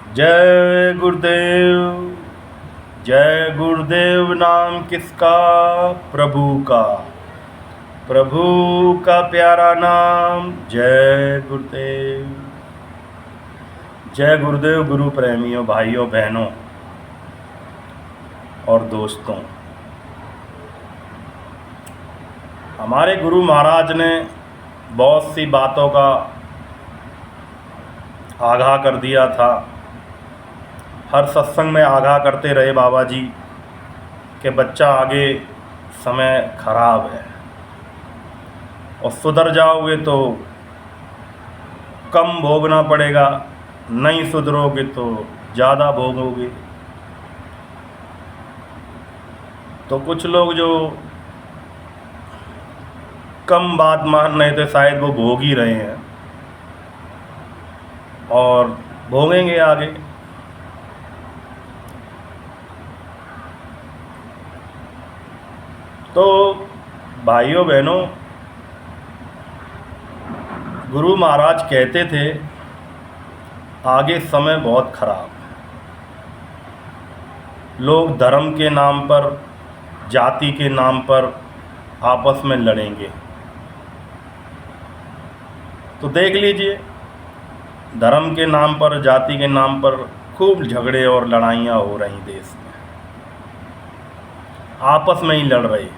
जय गुरुदेव। जय गुरुदेव नाम किसका? प्रभु का। प्रभु का प्यारा नाम जय गुरुदेव। जय गुरुदेव। गुरु प्रेमियों, भाइयों, बहनों और दोस्तों, हमारे गुरु महाराज ने बहुत सी बातों का आगाह कर दिया था। हर सत्संग में आगाह करते रहे बाबा जी कि बच्चा, आगे समय खराब है और सुधर जाओगे तो कम भोगना पड़ेगा, नहीं सुधरोगे तो ज़्यादा भोगोगे। तो कुछ लोग जो कम बात मान रहे थे, शायद वो भोग ही रहे हैं और भोगेंगे आगे। तो भाइयों बहनों, गुरु महाराज कहते थे आगे समय बहुत खराब है। लोग धर्म के नाम पर, जाति के नाम पर आपस में लड़ेंगे। तो देख लीजिए, धर्म के नाम पर, जाति के नाम पर खूब झगड़े और लड़ाइयाँ हो रही देश में, आपस में ही लड़ रहे।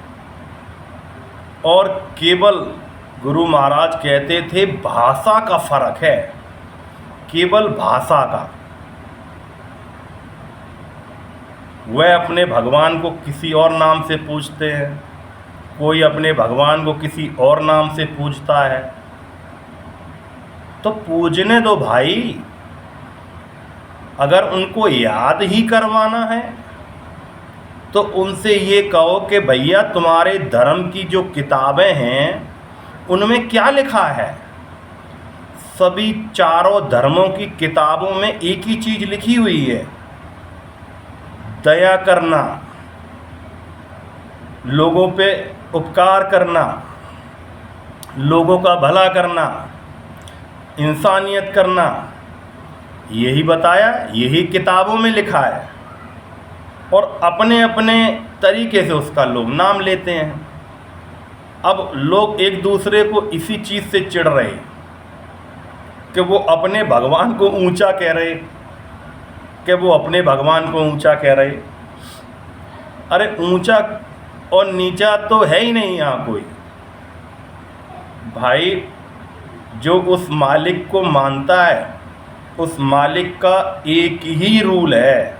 और केवल गुरु महाराज कहते थे भाषा का फर्क है, केवल भाषा का। वह अपने भगवान को किसी और नाम से पूजते हैं, कोई अपने भगवान को किसी और नाम से पूजता है। तो पूजने दो भाई। अगर उनको याद ही करवाना है तो उनसे ये कहो कि भैया, तुम्हारे धर्म की जो किताबें हैं उनमें क्या लिखा है? सभी चारों धर्मों की किताबों में एक ही चीज़ लिखी हुई है, दया करना, लोगों पे उपकार करना, लोगों का भला करना, इंसानियत करना। यही बताया, यही किताबों में लिखा है। और अपने अपने तरीके से उसका लोग नाम लेते हैं। अब लोग एक दूसरे को इसी चीज़ से चिढ़ रहे कि वो अपने भगवान को ऊंचा कह रहे, कि वो अपने भगवान को ऊंचा कह रहे। अरे ऊंचा और नीचा तो है ही नहीं यहाँ कोई भाई। जो उस मालिक को मानता है, उस मालिक का एक ही रूल है,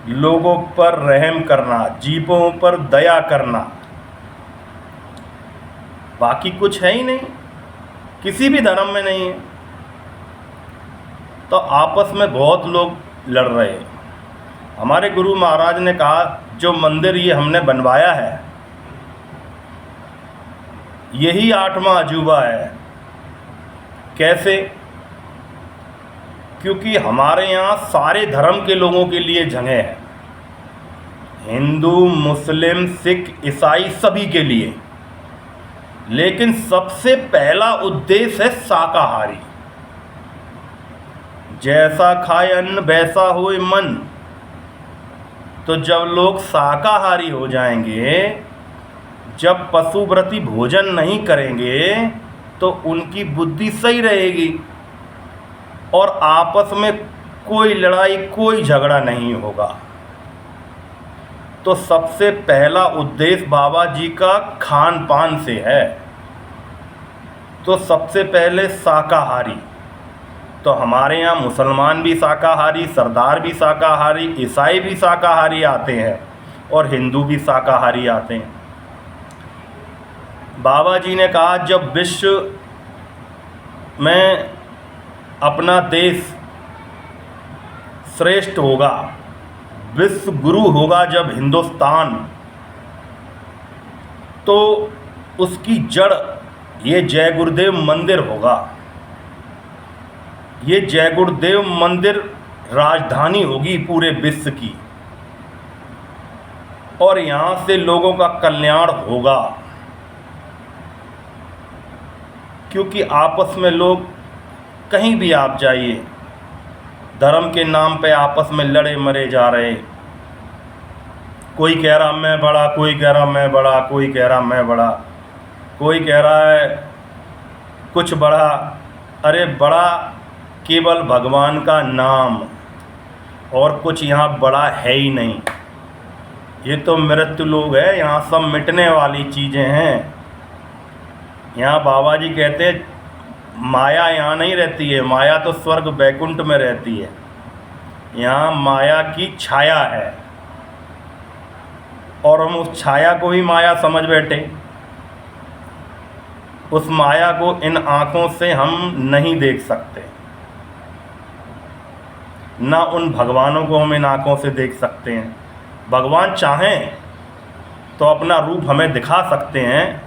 लोगों पर रहम करना, जीवों पर दया करना। बाकी कुछ है ही नहीं, किसी भी धर्म में नहीं है। तो आपस में बहुत लोग लड़ रहे हैं। हमारे गुरु महाराज ने कहा, जो मंदिर ये हमने बनवाया है यही 8वां अजूबा है। कैसे? क्योंकि हमारे यहाँ सारे धर्म के लोगों के लिए जगह है, हिंदू, मुस्लिम, सिख, ईसाई, सभी के लिए। लेकिन सबसे पहला उद्देश्य है शाकाहारी। जैसा खाए अन्न वैसा होए मन। तो जब लोग शाकाहारी हो जाएंगे, जब पशुव्रती भोजन नहीं करेंगे, तो उनकी बुद्धि सही रहेगी और आपस में कोई लड़ाई, कोई झगड़ा नहीं होगा। तो सबसे पहला उद्देश्य बाबा जी का खान पान से है। तो सबसे पहले शाकाहारी। तो हमारे यहाँ मुसलमान भी शाकाहारी, सरदार भी शाकाहारी, ईसाई भी शाकाहारी आते हैं और हिंदू भी शाकाहारी आते हैं। बाबा जी ने कहा, जब विश्व में अपना देश श्रेष्ठ होगा, विश्व गुरु होगा जब हिंदुस्तान, तो उसकी जड़ ये जय गुरुदेव मंदिर होगा। ये जय गुरुदेव मंदिर राजधानी होगी पूरे विश्व की, और यहाँ से लोगों का कल्याण होगा। क्योंकि आपस में लोग, कहीं भी आप जाइए, धर्म के नाम पे आपस में लड़े मरे जा रहे। कोई कह रहा मैं बड़ा, कोई कह रहा मैं बड़ा, कोई कह रहा मैं बड़ा, कोई कह रहा है कुछ बड़ा। अरे बड़ा केवल भगवान का नाम, और कुछ यहाँ बड़ा है ही नहीं। ये तो मृत्यु लोग है, यहाँ सब मिटने वाली चीज़ें हैं। यहाँ बाबा जी कहते हैं माया यहाँ नहीं रहती है, माया तो स्वर्ग बैकुंठ में रहती है। यहाँ माया की छाया है, और हम उस छाया को ही माया समझ बैठे। उस माया को इन आँखों से हम नहीं देख सकते, ना उन भगवानों को हम इन आँखों से देख सकते हैं। भगवान चाहें तो अपना रूप हमें दिखा सकते हैं,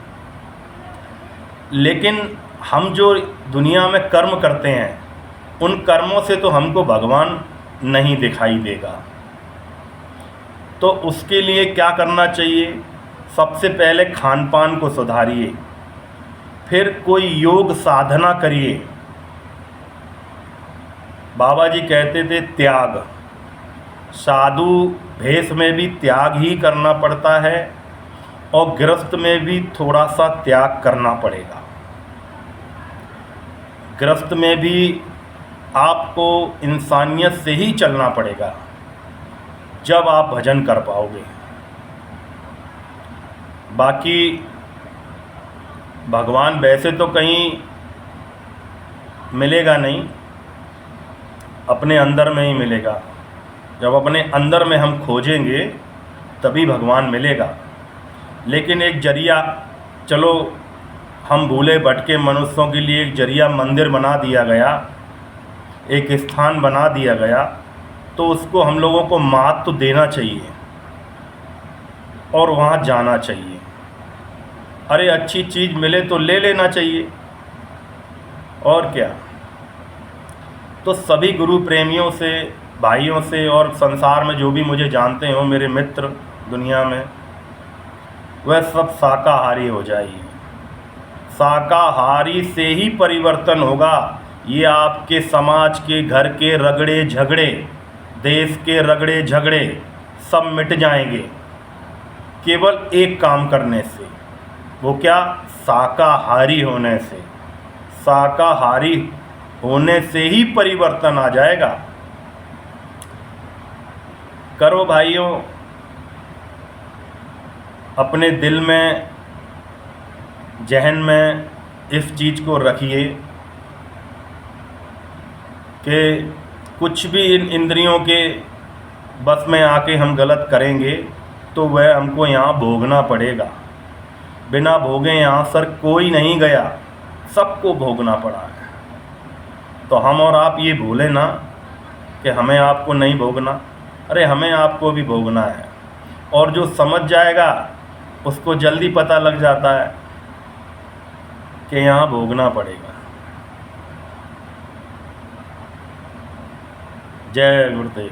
लेकिन हम जो दुनिया में कर्म करते हैं उन कर्मों से तो हमको भगवान नहीं दिखाई देगा। तो उसके लिए क्या करना चाहिए? सबसे पहले खान पान को सुधारिए, फिर कोई योग साधना करिए। बाबा जी कहते थे त्याग, साधु भेष में भी त्याग ही करना पड़ता है, और गृहस्थ में भी थोड़ा सा त्याग करना पड़ेगा। गृहस्थ में भी आपको इंसानियत से ही चलना पड़ेगा, जब आप भजन कर पाओगे। बाकी भगवान वैसे तो कहीं मिलेगा नहीं, अपने अंदर में ही मिलेगा। जब अपने अंदर में हम खोजेंगे तभी भगवान मिलेगा। लेकिन एक जरिया, चलो हम भूले भटके मनुष्यों के लिए एक जरिया मंदिर बना दिया गया, एक स्थान बना दिया गया, तो उसको हम लोगों को महत्व देना चाहिए और वहाँ जाना चाहिए। अरे अच्छी चीज़ मिले तो ले लेना चाहिए, और क्या। तो सभी गुरु प्रेमियों से, भाइयों से, और संसार में जो भी मुझे जानते हो मेरे मित्र दुनिया में, वह सब शाकाहारी हो जाइए। शाकाहारी से ही परिवर्तन होगा। ये आपके समाज के, घर के रगड़े झगड़े, देश के रगड़े झगड़े सब मिट जाएंगे केवल एक काम करने से। वो क्या? शाकाहारी होने से। शाकाहारी होने से ही परिवर्तन आ जाएगा। करो भाइयों, अपने दिल में, जहन में इस चीज़ को रखिए कि कुछ भी इन इंद्रियों के बस में आके हम गलत करेंगे तो वह हमको यहाँ भोगना पड़ेगा। बिना भोगे यहाँ सर कोई नहीं गया, सबको भोगना पड़ा है। तो हम और आप ये भूलें ना कि हमें आपको नहीं भोगना। अरे हमें आपको भी भोगना है, और जो समझ जाएगा उसको जल्दी पता लग जाता है कि यहाँ भोगना पड़ेगा। जय गुरुदेव।